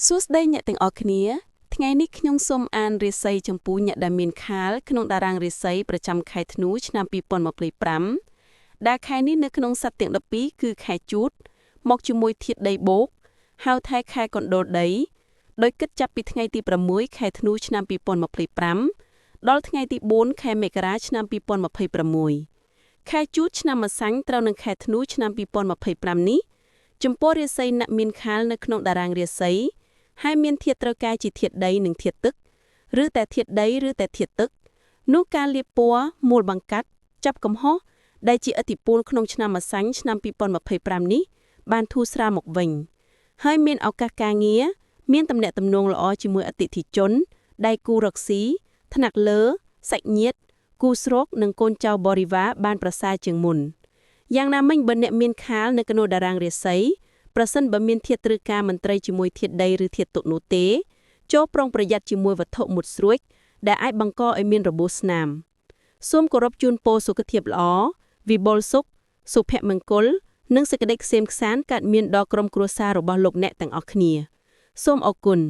សួស្តីអ្នកទាំងអស់គ្នាថ្ងៃនេះខ្ញុំសូមអានរាសីចំពោះអ្នកដែលមានខាលក្នុងតារាងរាសីប្រចាំខែធ្នូឆ្នាំ2025ដែលខែនេះនៅក្នុងសប្តាហ៍ទាំង12គឺខែជូតមកជាមួយធាតុដីបូកហៅថាខែកណ្ដូលដីដោយគិតចាប់ពីថ្ងៃទី6ខែធ្នូឆ្នាំ2025ដល់ថ្ងៃទី4ខែមករាឆ្នាំ2026ខែជូតឆ្នាំម្សាញ់ត្រូវនឹងខែធ្នូឆ្នាំ2025នេះចំពោះរាសីអ្នកមានខាលនៅក្នុងតារាងរាសីហើយមានធាតុត្រូវការជាធាតុដីនិងធាតុទឹកឬតែធាតុដីឬតែធាតុទឹកនោះការលាបពណ៌មូលបង្កាត់ចាប់កំហុសដែលជាឥទ្ធិពលក្នុងឆ្នាំម្សាញ់ឆ្នាំ2025នេះបានធូរស្រាលមកវិញហើយមានឱកាសការងារមានទំនាក់ទំនងល្អជាមួយអតិថិជនដៃគូរកស៊ីថ្នាក់លើសាច់ញាតិគូស្រុកនិងកូនចៅបរិវារបានប្រសើរជាងមុនយ៉ាងណាមិញបើអ្នកមានខាលនៅក្នុងតារាងរាសីប្រសិនបើមានធាតុត្រូវការមន្ត្រីជាមួយធាតុដីឬធាតុទឹកនោះទេចូលប្រុងប្រយ័ត្នជាមួយវត្ថុមុតស្រួចដែលអាចបង្កឲ្យមានរបួសស្នាមសូមគោរពជូនពរសុខភាពល្អវិបុលសុខសុភមង្គលនិងសេចក្តីក្សេមក្សាន្តកើតមានដល់ក្រុមគ្រួសាររបស់លោកអ្នកទាំងអស់គ្នាសូមអរគុណ